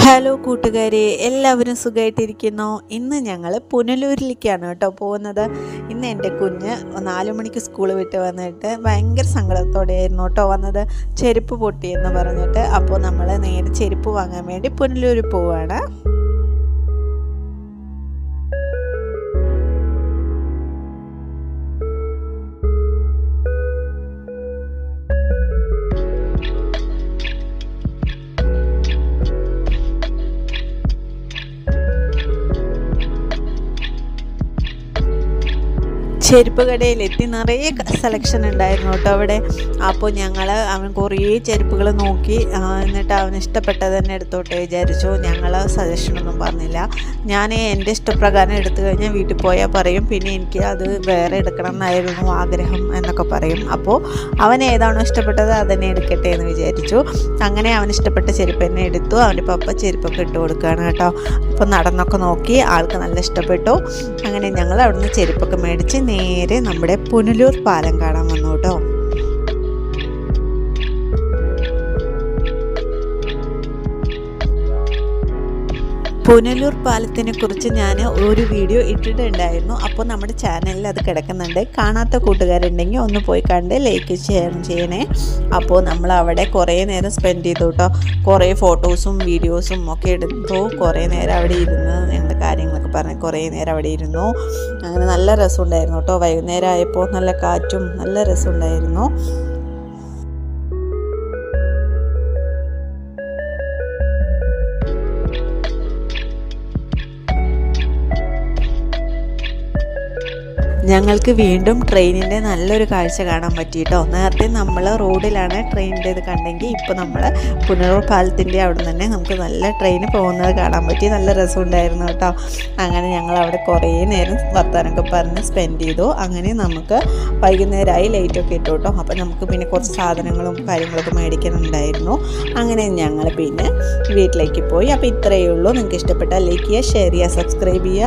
Hello കൂട്ടുകാരെ, എല്ലാവരും സുഖമായിട്ടിരിക്കുന്നു. ഇന്ന് ഞങ്ങൾ പുനലൂരിലേക്കാണ് കേട്ടോ പോകുന്നത്. ഇന്ന് എൻ്റെ കുഞ്ഞ് 4 മണിക്ക് സ്കൂൾ വിട്ട് വന്നിട്ട് ഭയങ്കര സങ്കടത്തോടെയായിരുന്നു കേട്ടോ വന്നത്. ചെരുപ്പ് പൊട്ടിയെന്ന് പറഞ്ഞിട്ട്. അപ്പോൾ നമ്മൾ നേരെ ചെരുപ്പ് വാങ്ങാൻ വേണ്ടി പുനലൂർ പോവുകയാണ്. ചെരുപ്പ് കടയിലെത്തി നിറയെ സെലക്ഷൻ ഉണ്ടായിരുന്നു കേട്ടോ അവിടെ. അപ്പോൾ അവൻ കുറേ ചെരുപ്പുകൾ നോക്കി, എന്നിട്ട് അവന് ഇഷ്ടപ്പെട്ടത് തന്നെ എടുത്തോട്ടെ വിചാരിച്ചു. ഞങ്ങൾ സജഷനൊന്നും പറഞ്ഞില്ല. ഞാൻ എൻ്റെ ഇഷ്ടപ്രകാരം എടുത്തു കഴിഞ്ഞാൽ വീട്ടിൽ പോയാൽ പറയും പിന്നെ എനിക്ക് അത് വേറെ എടുക്കണം എന്നായിരുന്നു ആഗ്രഹം എന്നൊക്കെ പറയും. അപ്പോൾ അവൻ ഏതാണോ ഇഷ്ടപ്പെട്ടത് അതന്നെ എടുക്കട്ടെ എന്ന് വിചാരിച്ചു. അങ്ങനെ അവന് ഇഷ്ടപ്പെട്ട ചെരുപ്പ് തന്നെ എടുത്തു. അവൻ്റെ പപ്പ ചെരുപ്പൊക്കെ ഇട്ട് കൊടുക്കുകയാണ് കേട്ടോ. അപ്പോൾ നടന്നൊക്കെ നോക്കി, ആൾക്ക് നല്ല ഇഷ്ടപ്പെട്ടു. അങ്ങനെ ഞങ്ങൾ അവിടുന്ന് ചെരുപ്പൊക്കെ മേടിച്ച് നേരെ നമ്മുടെ പുനലൂർ പാലം കാണാൻ വന്നു കേട്ടോ. പുനലൂർ പാലത്തിനെ കുറിച്ച് ഞാൻ ഒരു വീഡിയോ ഇട്ടിട്ടുണ്ടായിരുന്നു. അപ്പോൾ നമ്മുടെ ചാനലിൽ അത് കിടക്കുന്നുണ്ട്. കാണാത്ത കൂട്ടുകാരുണ്ടെങ്കിൽ ഒന്ന് പോയി കണ്ട് ലൈക്ക് ഷെയർ ചെയ്യണേ. അപ്പോൾ നമ്മൾ അവിടെ കുറേ നേരം സ്പെൻഡ് ചെയ്തു കേട്ടോ. കുറേ ഫോട്ടോസും വീഡിയോസും ഒക്കെ എടുത്തു. കുറേ നേരം അവിടെ ഇരുന്ന് ഞങ്ങളുടെ കാര്യങ്ങളൊക്കെ പറഞ്ഞ് കുറേ നേരം അവിടെ ഇരുന്നു. അങ്ങനെ നല്ല രസമുണ്ടായിരുന്നു കേട്ടോ. വൈകുന്നേരം ആയപ്പോൾ നല്ല കാറ്റും നല്ല രസമുണ്ടായിരുന്നു. ഞങ്ങൾക്ക് വീണ്ടും ട്രെയിനിൻ്റെ നല്ലൊരു കാഴ്ച കാണാൻ പറ്റി കേട്ടോ. നേരത്തെ നമ്മൾ റോഡിലാണ് ട്രെയിനിൻ്റെ ഇത് കണ്ടെങ്കിൽ ഇപ്പോൾ നമ്മൾ പുനലൂർ പാലത്തിൻ്റെ അവിടെ തന്നെ നമുക്ക് നല്ല ട്രെയിൻ പോകുന്നത് കാണാൻ പറ്റി. നല്ല രസമുണ്ടായിരുന്നു കേട്ടോ. അങ്ങനെ ഞങ്ങൾ അവിടെ കുറേ നേരം വർത്താനൊക്കെ പറഞ്ഞ് സ്പെൻഡ് ചെയ്തു. അങ്ങനെ നമുക്ക് വൈകുന്നേരമായി ലൈറ്റൊക്കെ ഇട്ടു കേട്ടോ. അപ്പോൾ നമുക്ക് പിന്നെ കുറച്ച് സാധനങ്ങളും കാര്യങ്ങളൊക്കെ മേടിക്കാനുണ്ടായിരുന്നു. അങ്ങനെ ഞങ്ങൾ പിന്നെ വീട്ടിലേക്ക് പോയി. അപ്പോൾ ഇത്രയേ ഉള്ളൂ. നിങ്ങൾക്ക് ഇഷ്ടപ്പെട്ടാൽ ലൈക്ക് ചെയ്യുക, ഷെയർ ചെയ്യുക, സബ്സ്ക്രൈബ് ചെയ്യുക.